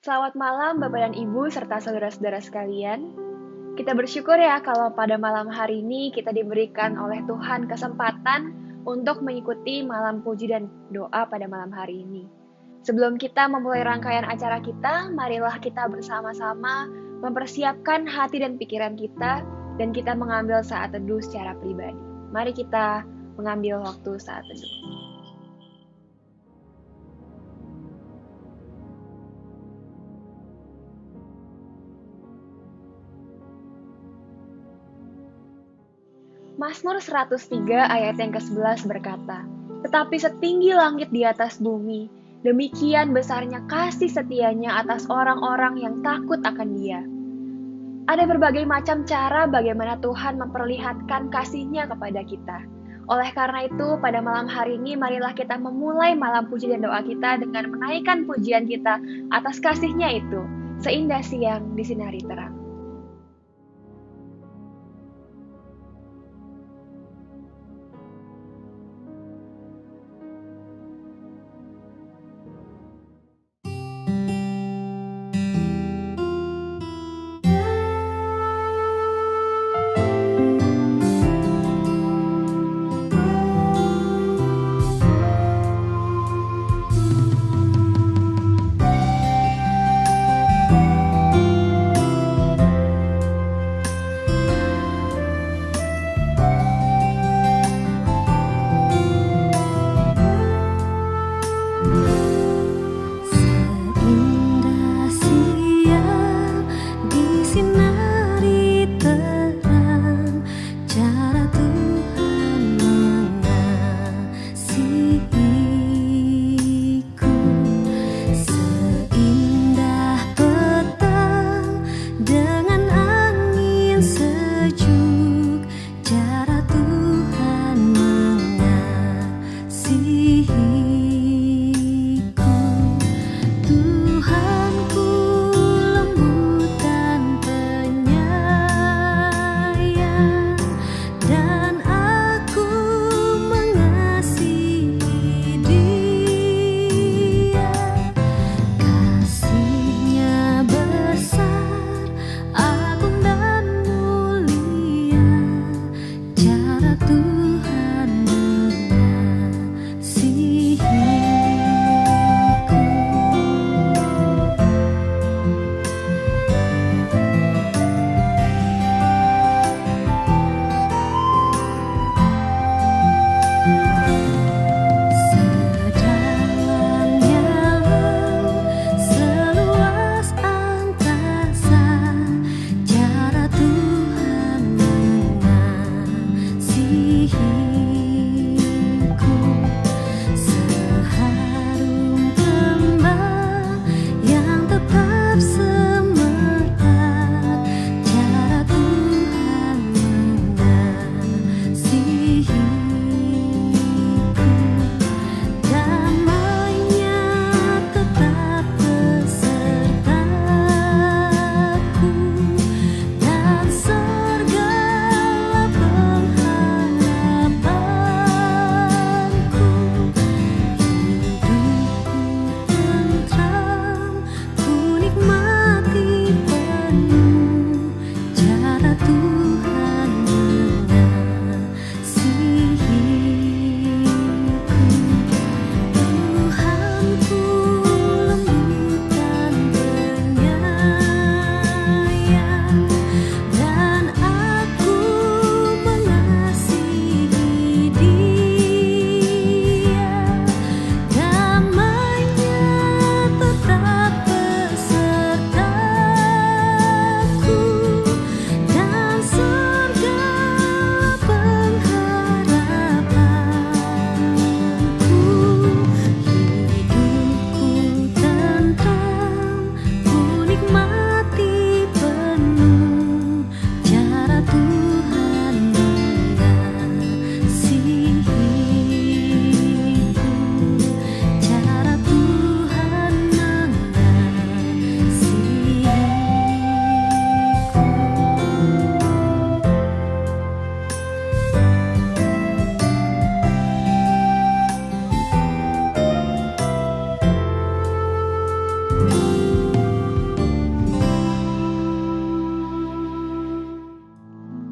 Selamat malam Bapak dan Ibu serta saudara-saudara sekalian. Kita bersyukur ya kalau pada malam hari ini kita diberikan oleh Tuhan kesempatan untuk mengikuti malam puji dan doa pada malam hari ini. Sebelum kita memulai rangkaian acara kita, marilah kita bersama-sama mempersiapkan hati dan pikiran kita dan kita mengambil saat teduh secara pribadi. Mari kita mengambil waktu saat teduh. Mazmur 103 ayat yang ke-11 berkata, "Tetapi setinggi langit di atas bumi, demikian besarnya kasih setianya atas orang-orang yang takut akan Dia." Ada berbagai macam cara bagaimana Tuhan memperlihatkan kasih-Nya kepada kita. Oleh karena itu, pada malam hari ini marilah kita memulai malam puji dan doa kita dengan menaikkan pujian kita atas kasih-Nya itu, seindah siang disinari terang.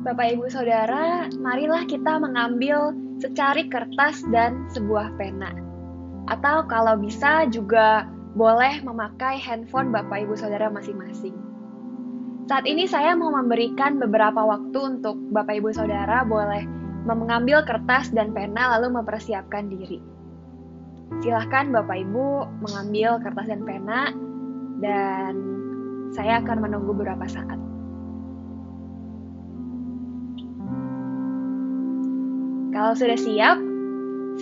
Bapak Ibu Saudara, marilah kita mengambil secari kertas dan sebuah pena. Atau kalau bisa juga boleh memakai handphone Bapak Ibu Saudara masing-masing. Saat ini saya mau memberikan beberapa waktu untuk Bapak Ibu Saudara boleh mengambil kertas dan pena lalu mempersiapkan diri. Silahkan Bapak Ibu mengambil kertas dan pena dan saya akan menunggu beberapa saat. Kalau sudah siap,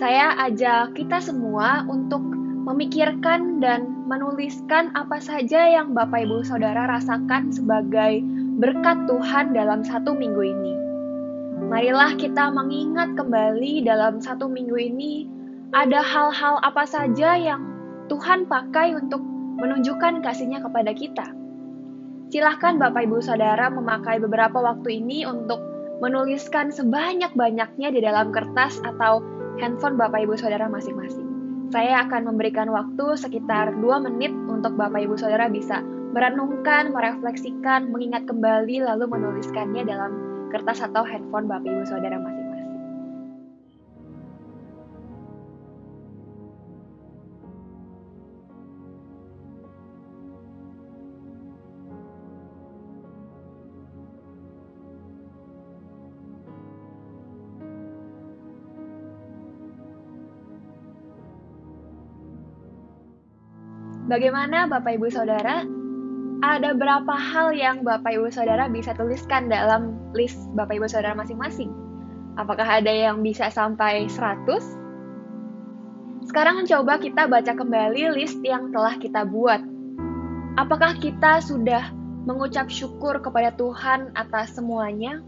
saya ajak kita semua untuk memikirkan dan menuliskan apa saja yang Bapak Ibu Saudara rasakan sebagai berkat Tuhan dalam satu minggu ini. Marilah kita mengingat kembali dalam satu minggu ini ada hal-hal apa saja yang Tuhan pakai untuk menunjukkan kasih-Nya kepada kita. Silahkan Bapak Ibu Saudara memakai beberapa waktu ini untuk menuliskan sebanyak-banyaknya di dalam kertas atau handphone Bapak Ibu Saudara masing-masing. Saya akan memberikan waktu sekitar 2 menit untuk Bapak Ibu Saudara bisa merenungkan, merefleksikan, mengingat kembali lalu menuliskannya dalam kertas atau handphone Bapak Ibu Saudara masing-masing. Bagaimana Bapak Ibu Saudara? Ada berapa hal yang Bapak Ibu Saudara bisa tuliskan dalam list Bapak Ibu Saudara masing-masing? Apakah ada yang bisa sampai 100? Sekarang coba kita baca kembali list yang telah kita buat. Apakah kita sudah mengucap syukur kepada Tuhan atas semuanya?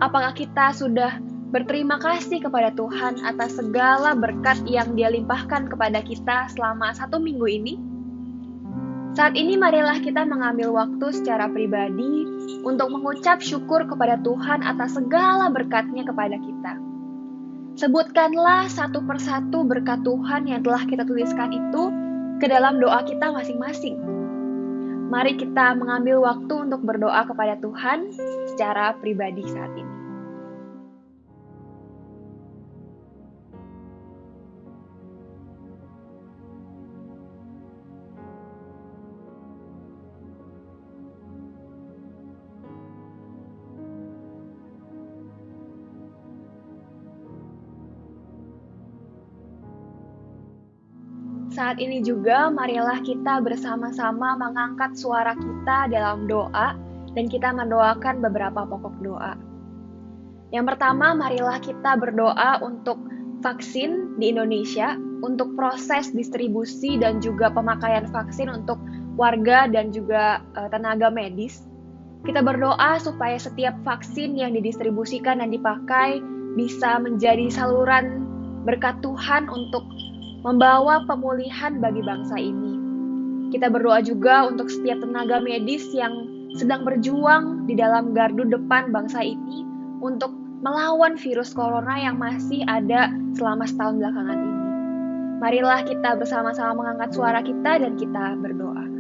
Apakah kita sudah berterima kasih kepada Tuhan atas segala berkat yang Dia limpahkan kepada kita selama satu minggu ini? Saat ini marilah kita mengambil waktu secara pribadi untuk mengucap syukur kepada Tuhan atas segala berkat-Nya kepada kita. Sebutkanlah satu persatu berkat Tuhan yang telah kita tuliskan itu ke dalam doa kita masing-masing. Mari kita mengambil waktu untuk berdoa kepada Tuhan secara pribadi saat ini. Saat ini juga marilah kita bersama-sama mengangkat suara kita dalam doa dan kita mendoakan beberapa pokok doa. Yang pertama, marilah kita berdoa untuk vaksin di Indonesia, untuk proses distribusi dan juga pemakaian vaksin untuk warga dan juga tenaga medis. Kita berdoa supaya setiap vaksin yang didistribusikan dan dipakai bisa menjadi saluran berkat Tuhan untuk membawa pemulihan bagi bangsa ini. Kita berdoa juga untuk setiap tenaga medis yang sedang berjuang di dalam gardu depan bangsa ini untuk melawan virus corona yang masih ada selama setahun belakangan ini. Marilah kita bersama-sama mengangkat suara kita dan kita berdoa.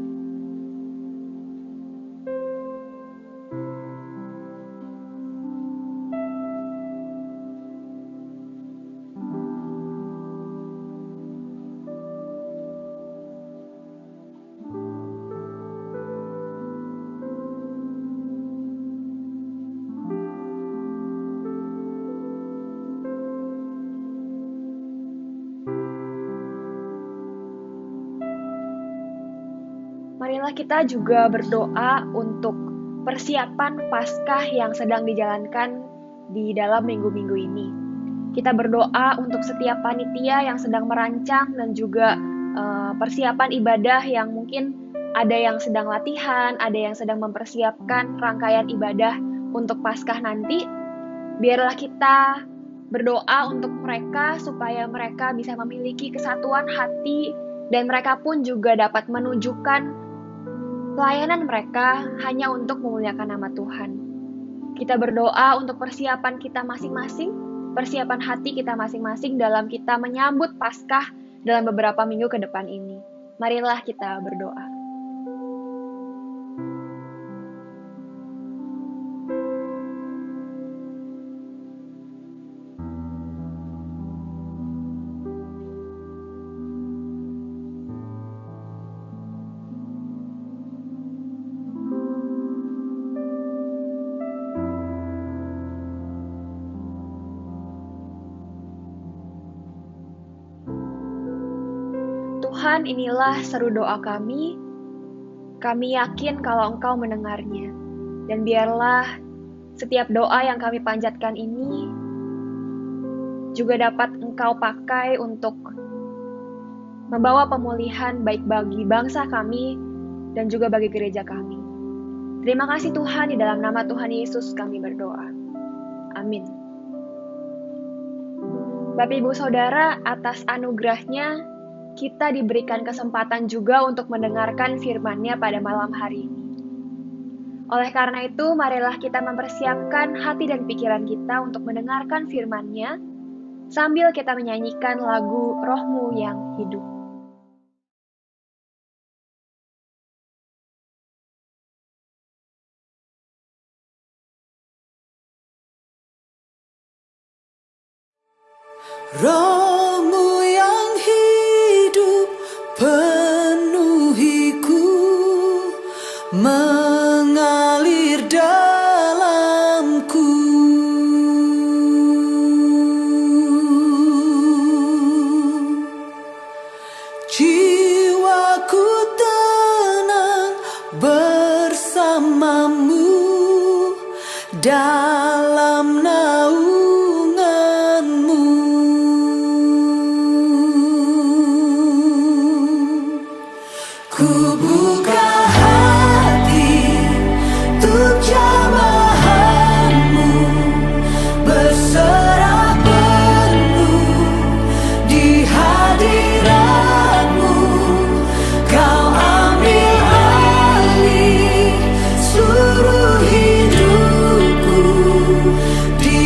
Marilah kita juga berdoa untuk persiapan Paskah yang sedang dijalankan di dalam minggu-minggu ini. Kita berdoa untuk setiap panitia yang sedang merancang dan juga persiapan ibadah yang mungkin ada yang sedang latihan, ada yang sedang mempersiapkan rangkaian ibadah untuk Paskah nanti. Biarlah kita berdoa untuk mereka supaya mereka bisa memiliki kesatuan hati dan mereka pun juga dapat menunjukkan pelayanan mereka hanya untuk memuliakan nama Tuhan. Kita berdoa untuk persiapan kita masing-masing, persiapan hati kita masing-masing dalam kita menyambut Paskah dalam beberapa minggu ke depan ini. Marilah kita berdoa. Tuhan, inilah seru doa kami. Kami yakin kalau Engkau mendengarnya. Dan biarlah setiap doa yang kami panjatkan ini juga dapat Engkau pakai untuk membawa pemulihan baik bagi bangsa kami dan juga bagi gereja kami. Terima kasih Tuhan, di dalam nama Tuhan Yesus kami berdoa. Amin. Bapak Ibu Saudara, atas anugerahnya kita diberikan kesempatan juga untuk mendengarkan firman-Nya pada malam hari ini. Oleh karena itu, marilah kita mempersiapkan hati dan pikiran kita untuk mendengarkan firman-Nya sambil kita menyanyikan lagu Roh-Mu yang Hidup. Roh-Mu yang hidup penuhiku, mengalir dalamku. Jiwaku tenang bersamamu dalam naunganmu. Ku buka hati untuk jamahanmu, berserah penuh di hadiratmu. Kau ambil alih seluruh hidupku, di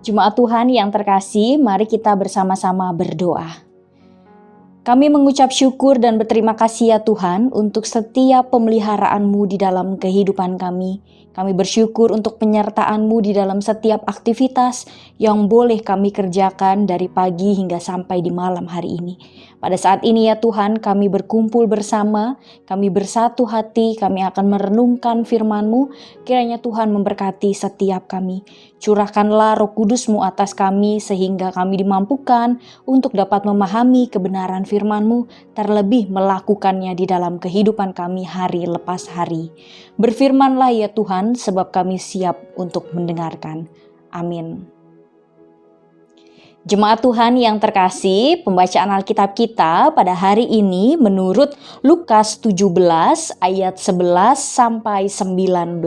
Jemaat Tuhan yang terkasih, mari kita bersama-sama berdoa. Kami mengucap syukur dan berterima kasih ya Tuhan untuk setiap pemeliharaan-Mu di dalam kehidupan kami. Kami bersyukur untuk penyertaan-Mu di dalam setiap aktivitas yang boleh kami kerjakan dari pagi hingga sampai di malam hari ini. Pada saat ini ya Tuhan, kami berkumpul bersama, kami bersatu hati, kami akan merenungkan firman-Mu. Kiranya Tuhan memberkati setiap kami. Curahkanlah Roh Kudus-Mu atas kami sehingga kami dimampukan untuk dapat memahami kebenaran firman-Mu, terlebih melakukannya di dalam kehidupan kami hari lepas hari. Berfirmanlah ya Tuhan, sebab kami siap untuk mendengarkan. Amin. Jemaat Tuhan yang terkasih, pembacaan Alkitab kita pada hari ini menurut Lukas 17 ayat 11 sampai 19.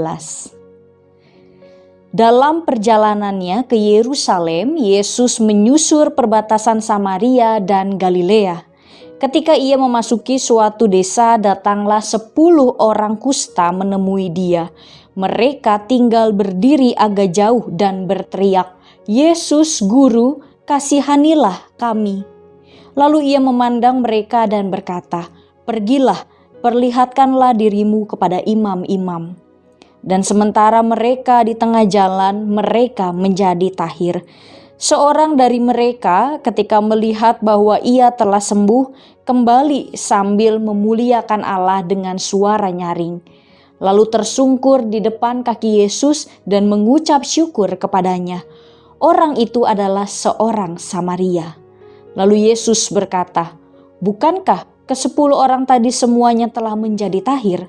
Dalam perjalanannya ke Yerusalem, Yesus menyusur perbatasan Samaria dan Galilea. Ketika ia memasuki suatu desa, datanglah 10 orang kusta menemui dia. Mereka tinggal berdiri agak jauh dan berteriak, "Yesus, Guru, kasihanilah kami." Lalu ia memandang mereka dan berkata, "Pergilah, perlihatkanlah dirimu kepada imam-imam." Dan sementara mereka di tengah jalan, mereka menjadi tahir. Seorang dari mereka ketika melihat bahwa ia telah sembuh, kembali sambil memuliakan Allah dengan suara nyaring. Lalu tersungkur di depan kaki Yesus dan mengucap syukur kepadanya. Orang itu adalah seorang Samaria. Lalu Yesus berkata, "Bukankah ke-10 orang tadi semuanya telah menjadi tahir?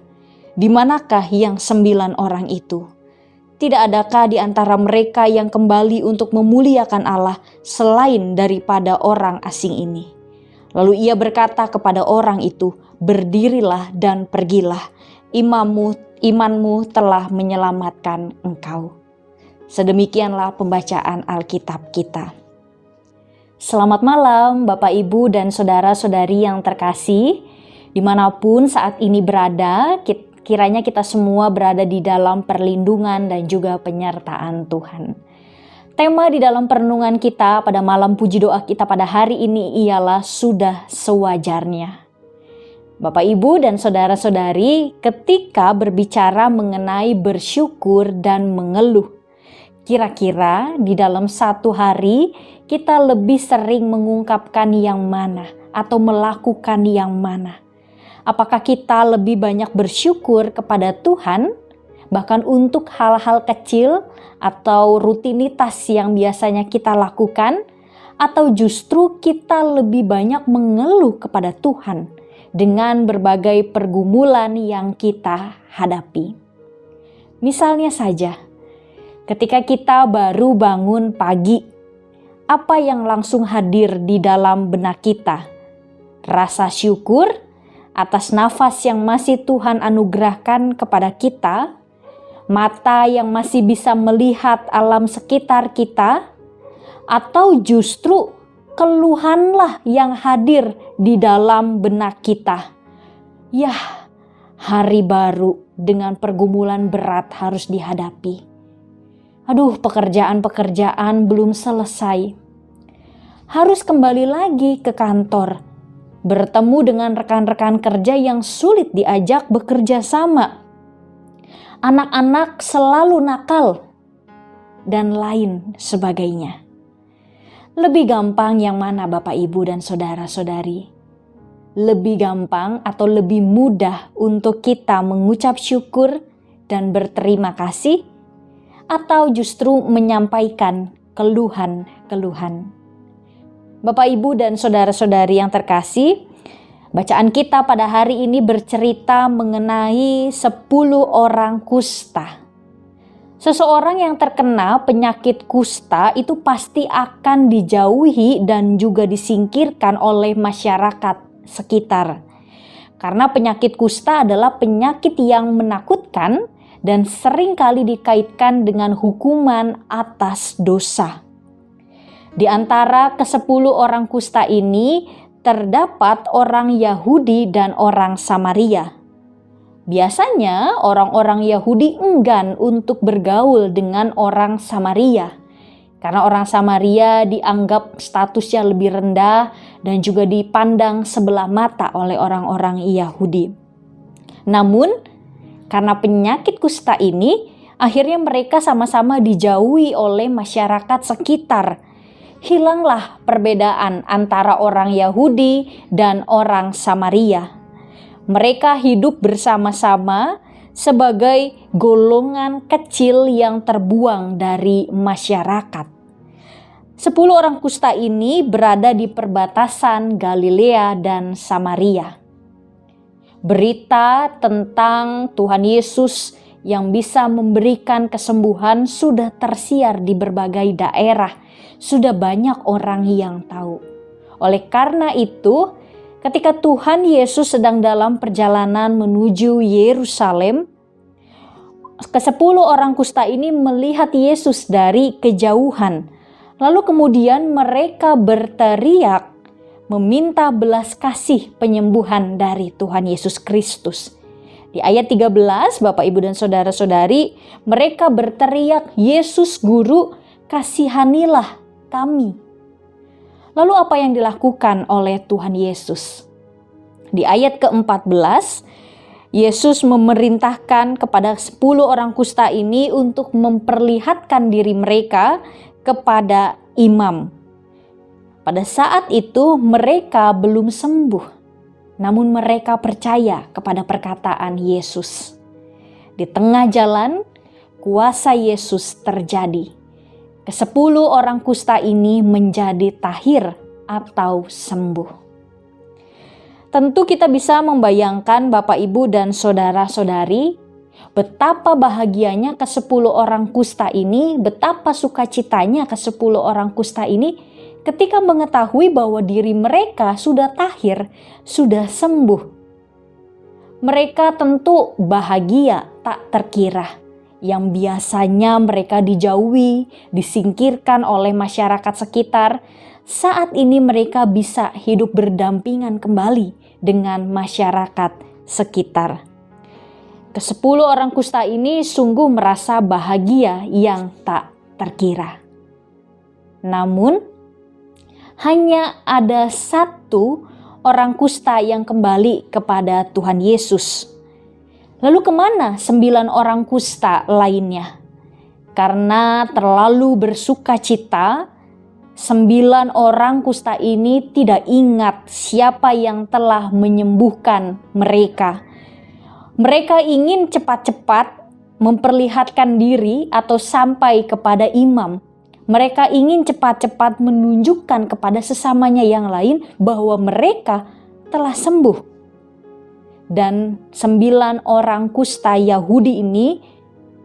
Di manakah yang 9 orang itu? Tidak adakah di antara mereka yang kembali untuk memuliakan Allah selain daripada orang asing ini?" Lalu ia berkata kepada orang itu, "Berdirilah dan pergilah, imanmu telah menyelamatkan engkau." Sedemikianlah pembacaan Alkitab kita. Selamat malam Bapak Ibu dan saudara-saudari yang terkasih. Dimanapun saat ini berada, kiranya kita semua berada di dalam perlindungan dan juga penyertaan Tuhan. Tema di dalam perenungan kita pada malam puji doa kita pada hari ini ialah sudah sewajarnya. Bapak Ibu dan saudara-saudari, ketika berbicara mengenai bersyukur dan mengeluh, kira-kira di dalam satu hari kita lebih sering mengungkapkan yang mana atau melakukan yang mana? Apakah kita lebih banyak bersyukur kepada Tuhan, bahkan untuk hal-hal kecil atau rutinitas yang biasanya kita lakukan, atau justru kita lebih banyak mengeluh kepada Tuhan dengan berbagai pergumulan yang kita hadapi? Misalnya saja, ketika kita baru bangun pagi, apa yang langsung hadir di dalam benak kita? Rasa syukur atas nafas yang masih Tuhan anugerahkan kepada kita, mata yang masih bisa melihat alam sekitar kita, atau justru keluhanlah yang hadir di dalam benak kita. Yah, hari baru dengan pergumulan berat harus dihadapi. Aduh, pekerjaan-pekerjaan belum selesai. Harus kembali lagi ke kantor. Bertemu dengan rekan-rekan kerja yang sulit diajak bekerja sama. Anak-anak selalu nakal. Dan lain sebagainya. Lebih gampang yang mana Bapak Ibu dan saudara-saudari? Lebih gampang atau lebih mudah untuk kita mengucap syukur dan berterima kasih? Atau justru menyampaikan keluhan-keluhan? Bapak Ibu dan saudara-saudari yang terkasih, bacaan kita pada hari ini bercerita mengenai 10 orang kusta. Seseorang yang terkena penyakit kusta itu pasti akan dijauhi dan juga disingkirkan oleh masyarakat sekitar. Karena penyakit kusta adalah penyakit yang menakutkan dan seringkali dikaitkan dengan hukuman atas dosa. Di antara ke-10 orang kusta ini terdapat orang Yahudi dan orang Samaria. Biasanya orang-orang Yahudi enggan untuk bergaul dengan orang Samaria Karena orang Samaria dianggap statusnya lebih rendah dan juga dipandang sebelah mata oleh orang-orang Yahudi. Namun, karena penyakit kusta ini, akhirnya mereka sama-sama dijauhi oleh masyarakat sekitar. Hilanglah perbedaan antara orang Yahudi dan orang Samaria. Mereka hidup bersama-sama sebagai golongan kecil yang terbuang dari masyarakat. 10 orang kusta ini berada di perbatasan Galilea dan Samaria. Berita tentang Tuhan Yesus yang bisa memberikan kesembuhan sudah tersiar di berbagai daerah. Sudah banyak orang yang tahu. Oleh karena itu, ketika Tuhan Yesus sedang dalam perjalanan menuju Yerusalem, ke-10 orang kusta ini melihat Yesus dari kejauhan. Lalu kemudian mereka berteriak meminta belas kasih penyembuhan dari Tuhan Yesus Kristus. Di ayat 13, Bapak, Ibu, dan saudara-saudari, mereka berteriak, "Yesus Guru, kasihanilah kami." Lalu apa yang dilakukan oleh Tuhan Yesus? Di ayat ke-14, Yesus memerintahkan kepada 10 orang kusta ini untuk memperlihatkan diri mereka kepada imam. Pada saat itu mereka belum sembuh, namun mereka percaya kepada perkataan Yesus. Di tengah jalan, kuasa Yesus terjadi. Ke-10 orang kusta ini menjadi tahir atau sembuh. Tentu kita bisa membayangkan Bapak, Ibu, dan saudara-saudari, betapa bahagianya ke-10 orang kusta ini, betapa sukacitanya ke-10 orang kusta ini ketika mengetahui bahwa diri mereka sudah tahir, sudah sembuh. Mereka tentu bahagia tak terkira. Yang biasanya mereka dijauhi, disingkirkan oleh masyarakat sekitar, saat ini mereka bisa hidup berdampingan kembali dengan masyarakat sekitar. Ke-10 orang kusta ini sungguh merasa bahagia yang tak terkira. Namun, hanya ada 1 orang kusta yang kembali kepada Tuhan Yesus. Lalu kemana 9 orang kusta lainnya? Karena terlalu bersukacita, 9 orang kusta ini tidak ingat siapa yang telah menyembuhkan mereka. Mereka ingin cepat-cepat memperlihatkan diri atau sampai kepada imam. Mereka ingin cepat-cepat menunjukkan kepada sesamanya yang lain bahwa mereka telah sembuh. Dan 9 orang kusta Yahudi ini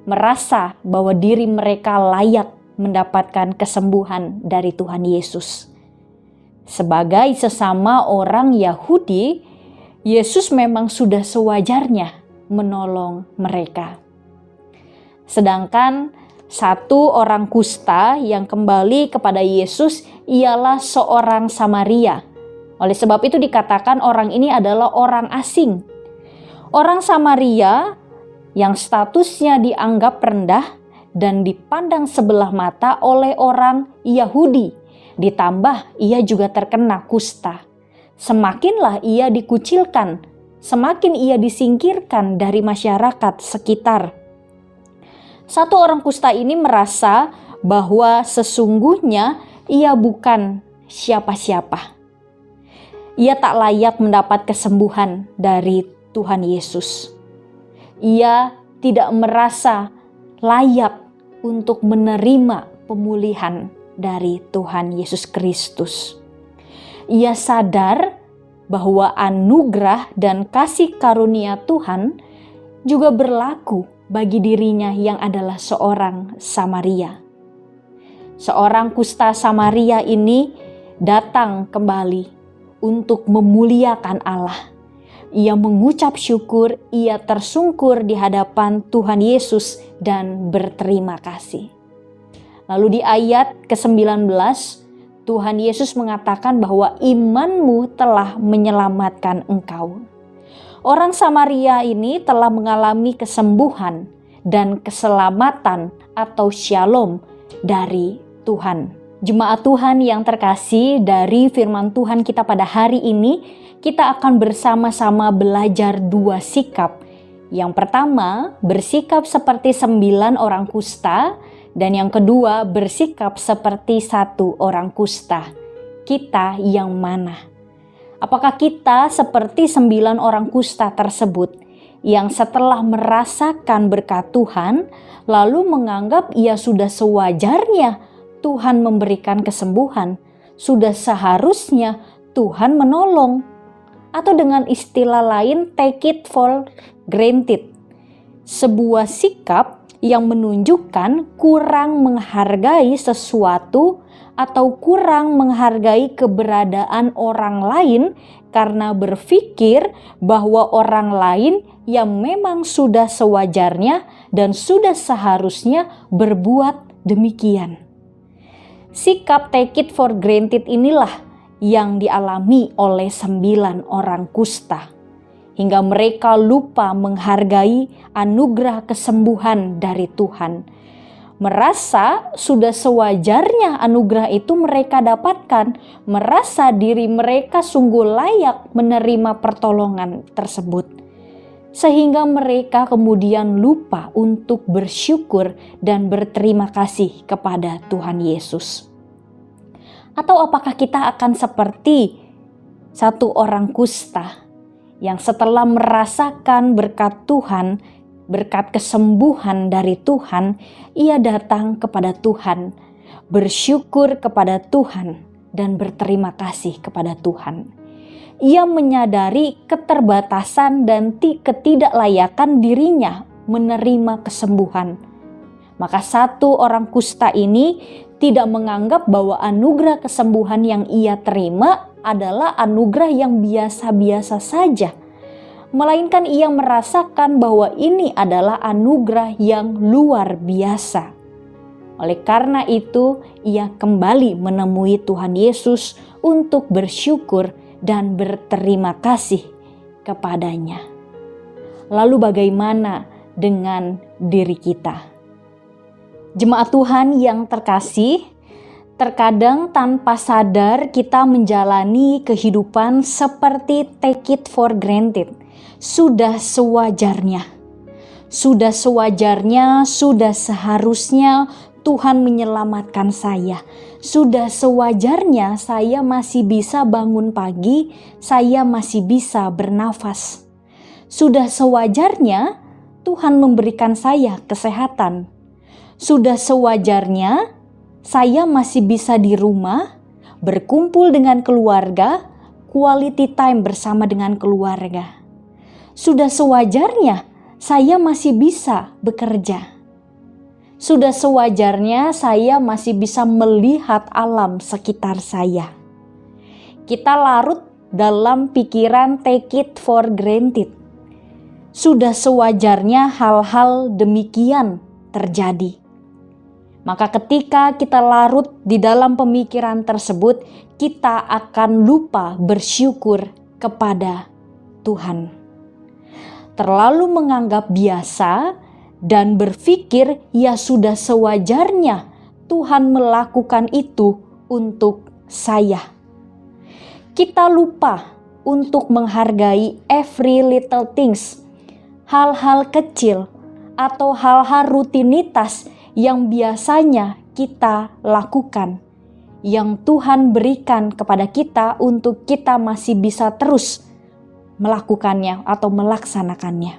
merasa bahwa diri mereka layak mendapatkan kesembuhan dari Tuhan Yesus. Sebagai sesama orang Yahudi, Yesus memang sudah sewajarnya menolong mereka. Sedangkan 1 orang kusta yang kembali kepada Yesus ialah seorang Samaria. Oleh sebab itu dikatakan orang ini adalah orang asing. Orang Samaria yang statusnya dianggap rendah dan dipandang sebelah mata oleh orang Yahudi. Ditambah ia juga terkena kusta. Semakinlah ia dikucilkan, semakin ia disingkirkan dari masyarakat sekitar. 1 orang kusta ini merasa bahwa sesungguhnya ia bukan siapa-siapa. Ia tak layak mendapat kesembuhan dari Tuhan Yesus. Ia tidak merasa layak untuk menerima pemulihan dari Tuhan Yesus Kristus. Ia sadar bahwa anugerah dan kasih karunia Tuhan juga berlaku bagi dirinya yang adalah seorang Samaria. Seorang kusta Samaria ini datang kembali untuk memuliakan Allah. Ia mengucap syukur, ia tersungkur di hadapan Tuhan Yesus dan berterima kasih. Lalu di ayat ke-19, Tuhan Yesus mengatakan bahwa imanmu telah menyelamatkan engkau. Orang Samaria ini telah mengalami kesembuhan dan keselamatan atau shalom dari Tuhan. Jemaat Tuhan yang terkasih, dari firman Tuhan kita pada hari ini, kita akan bersama-sama belajar 2 sikap. Yang pertama, bersikap seperti 9 orang kusta, dan yang kedua, bersikap seperti 1 orang kusta. Kita yang mana? Apakah kita seperti 9 orang kusta tersebut yang setelah merasakan berkat Tuhan, lalu menganggap ia sudah sewajarnya Tuhan memberikan kesembuhan, sudah seharusnya Tuhan menolong, atau dengan istilah lain, take it for granted. Sebuah sikap yang menunjukkan kurang menghargai sesuatu atau kurang menghargai keberadaan orang lain karena berpikir bahwa orang lain yang memang sudah sewajarnya dan sudah seharusnya berbuat demikian. Sikap take it for granted inilah yang dialami oleh 9 orang kusta, hingga mereka lupa menghargai anugerah kesembuhan dari Tuhan. Merasa sudah sewajarnya anugerah itu mereka dapatkan, merasa diri mereka sungguh layak menerima pertolongan tersebut, sehingga mereka kemudian lupa untuk bersyukur dan berterima kasih kepada Tuhan Yesus. Atau apakah kita akan seperti 1 orang kusta yang setelah merasakan berkat Tuhan, berkat kesembuhan dari Tuhan, ia datang kepada Tuhan, bersyukur kepada Tuhan, dan berterima kasih kepada Tuhan. Ia menyadari keterbatasan dan ketidaklayakan dirinya menerima kesembuhan. Maka 1 orang kusta ini tidak menganggap bahwa anugerah kesembuhan yang ia terima adalah anugerah yang biasa-biasa saja, melainkan ia merasakan bahwa ini adalah anugerah yang luar biasa. Oleh karena itu, ia kembali menemui Tuhan Yesus untuk bersyukur dan berterima kasih kepadanya. Lalu bagaimana dengan diri kita? Jemaat Tuhan yang terkasih, terkadang tanpa sadar kita menjalani kehidupan seperti take it for granted. Sudah sewajarnya, sudah seharusnya Tuhan menyelamatkan saya. Sudah sewajarnya saya masih bisa bangun pagi, saya masih bisa bernafas. Sudah sewajarnya Tuhan memberikan saya kesehatan. Sudah sewajarnya saya masih bisa di rumah, berkumpul dengan keluarga, quality time bersama dengan keluarga. Sudah sewajarnya saya masih bisa bekerja. Sudah sewajarnya saya masih bisa melihat alam sekitar saya. Kita larut dalam pikiran take it for granted. Sudah sewajarnya hal-hal demikian terjadi. Maka ketika kita larut di dalam pemikiran tersebut, kita akan lupa bersyukur kepada Tuhan. Terlalu menganggap biasa dan berpikir ya sudah sewajarnya Tuhan melakukan itu untuk saya. Kita lupa untuk menghargai every little things, hal-hal kecil atau hal-hal rutinitas yang biasanya kita lakukan, yang Tuhan berikan kepada kita untuk kita masih bisa terus melakukannya atau melaksanakannya.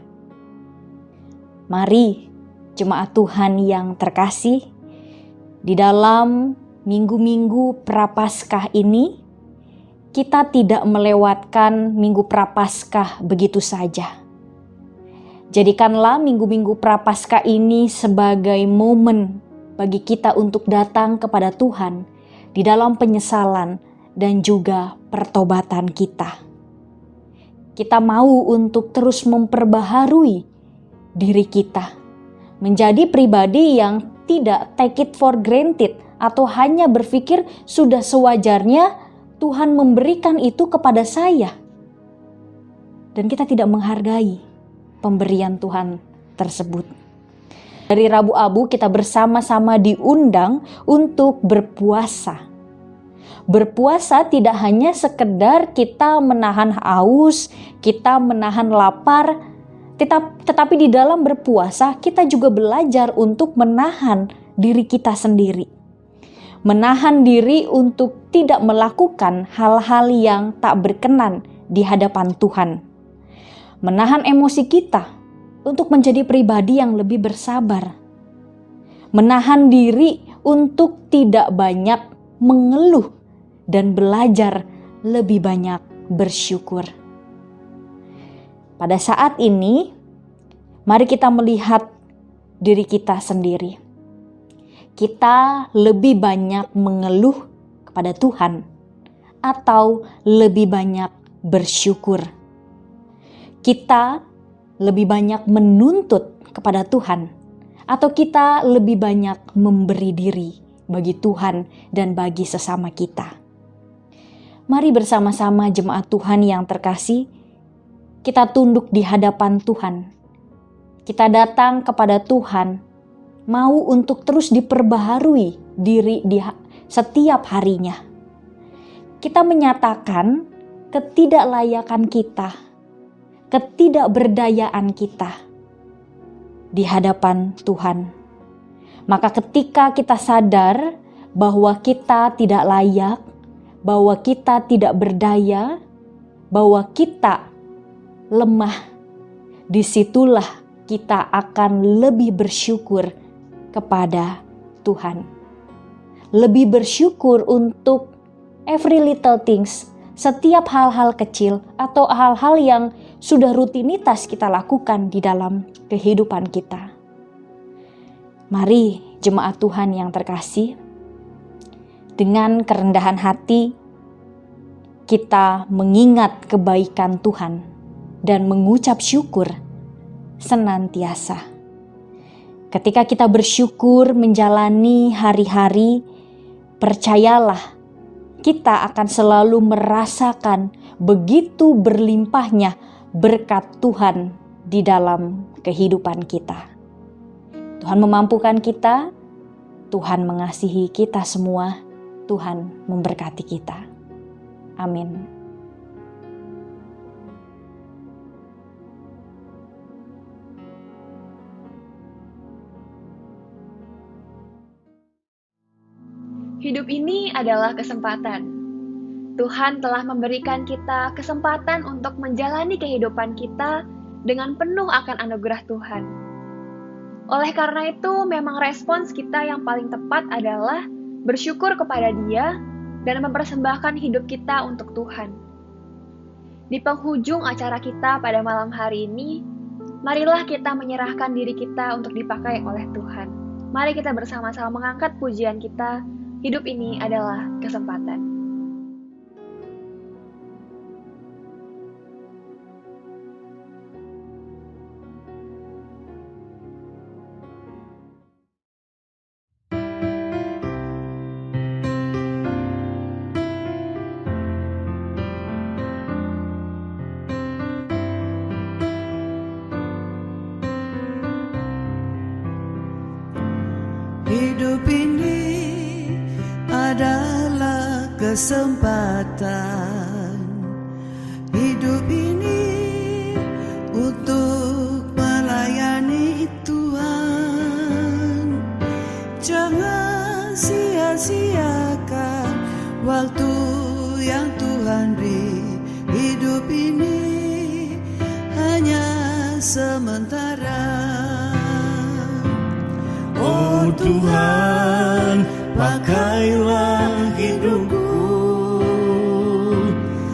Mari jemaat Tuhan yang terkasih, di dalam minggu-minggu Prapaskah ini, kita tidak melewatkan minggu Prapaskah begitu saja. Jadikanlah minggu-minggu Prapaskah ini sebagai momen bagi kita untuk datang kepada Tuhan di dalam penyesalan dan juga pertobatan kita. Kita mau untuk terus memperbaharui diri kita, menjadi pribadi yang tidak take it for granted atau hanya berpikir sudah sewajarnya Tuhan memberikan itu kepada saya. Dan kita tidak menghargai pemberian Tuhan tersebut. Dari Rabu Abu kita bersama-sama diundang untuk berpuasa. Berpuasa tidak hanya sekedar kita menahan haus, kita menahan lapar, tetapi di dalam berpuasa kita juga belajar untuk menahan diri kita sendiri. Menahan diri untuk tidak melakukan hal-hal yang tak berkenan di hadapan Tuhan. Menahan emosi kita untuk menjadi pribadi yang lebih bersabar. Menahan diri untuk tidak banyak mengeluh dan belajar lebih banyak bersyukur. Pada saat ini, mari kita melihat diri kita sendiri. Kita lebih banyak mengeluh kepada Tuhan atau lebih banyak bersyukur. Kita lebih banyak menuntut kepada Tuhan atau kita lebih banyak memberi diri bagi Tuhan dan bagi sesama kita. Mari bersama-sama jemaat Tuhan yang terkasih, kita tunduk di hadapan Tuhan. Kita datang kepada Tuhan, mau untuk terus diperbaharui diri di setiap harinya. Kita menyatakan ketidaklayakan kita, ketidakberdayaan kita di hadapan Tuhan. Maka ketika kita sadar bahwa kita tidak layak, bahwa kita tidak berdaya, bahwa kita lemah, disitulah kita akan lebih bersyukur kepada Tuhan. Lebih bersyukur untuk every little things, setiap hal-hal kecil atau hal-hal yang sudah rutinitas kita lakukan di dalam kehidupan kita. Mari jemaat Tuhan yang terkasih, dengan kerendahan hati kita mengingat kebaikan Tuhan dan mengucap syukur senantiasa. Ketika kita bersyukur menjalani hari-hari, percayalah kita akan selalu merasakan begitu berlimpahnya berkat Tuhan di dalam kehidupan kita. Tuhan memampukan kita, Tuhan mengasihi kita semua, Tuhan memberkati kita. Amin. Hidup ini adalah kesempatan. Tuhan telah memberikan kita kesempatan untuk menjalani kehidupan kita dengan penuh akan anugerah Tuhan. Oleh karena itu, memang respons kita yang paling tepat adalah bersyukur kepada Dia dan mempersembahkan hidup kita untuk Tuhan. Di penghujung acara kita pada malam hari ini, marilah kita menyerahkan diri kita untuk dipakai oleh Tuhan. Mari kita bersama-sama mengangkat pujian kita. Hidup ini adalah kesempatan. Hidup ini adalah kesempatan. Hidup ini untuk melayani Tuhan. Jangan sia-siakan waktu yang Tuhan beri. Hidup ini hanya sementara. Oh Tuhan, pakailah hidupku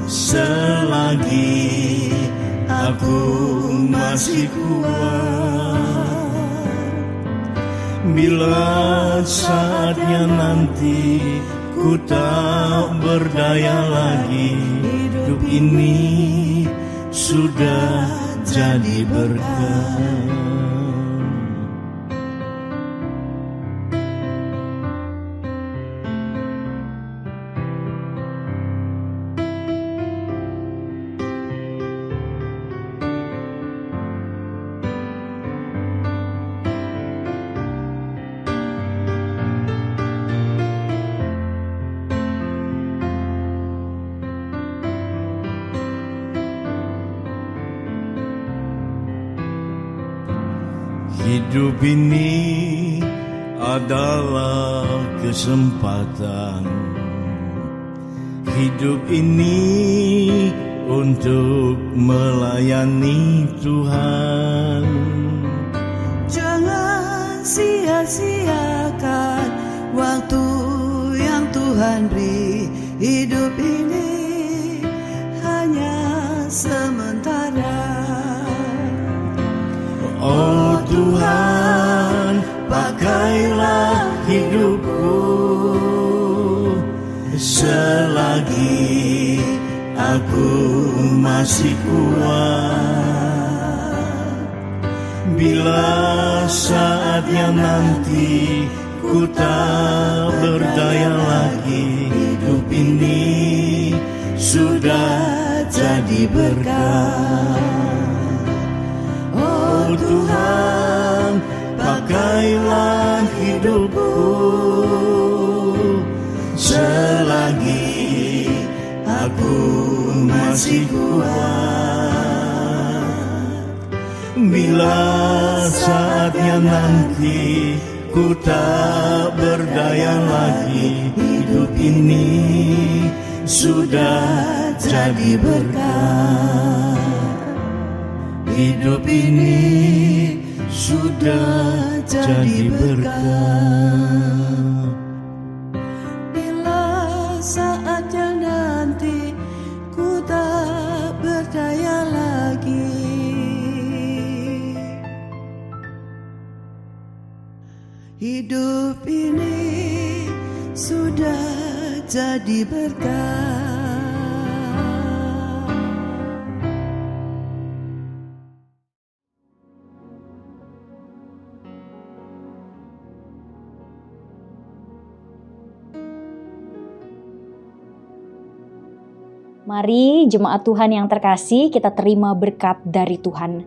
selagi aku masih kuat. Bila saatnya nanti ku tak berdaya lagi, hidup ini sudah jadi berkah. Hidup ini adalah kesempatan. Hidup ini untuk melayani Tuhan. Jangan sia-siakan waktu yang Tuhan beri. Hidup ini hanya sementara. Oh Tuhan, pakailah hidupku selagi aku masih kuat. Bila saatnya nanti ku tak berdaya lagi, hidup ini sudah jadi berkah. Oh Tuhan, pakailah hidupku selagi aku masih kuat. Bila saatnya nanti ku tak berdaya lagi, hidup ini sudah jadi berkah. Hidup ini sudah jadi berkah. Bila saatnya nanti ku tak berdaya lagi, hidup ini sudah jadi berkah. Mari jemaat Tuhan yang terkasih, kita terima berkat dari Tuhan.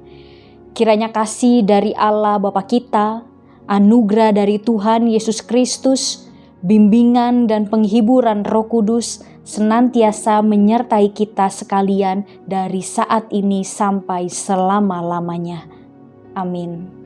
Kiranya kasih dari Allah Bapa kita, anugerah dari Tuhan Yesus Kristus, bimbingan dan penghiburan Roh Kudus senantiasa menyertai kita sekalian dari saat ini sampai selama-lamanya. Amin.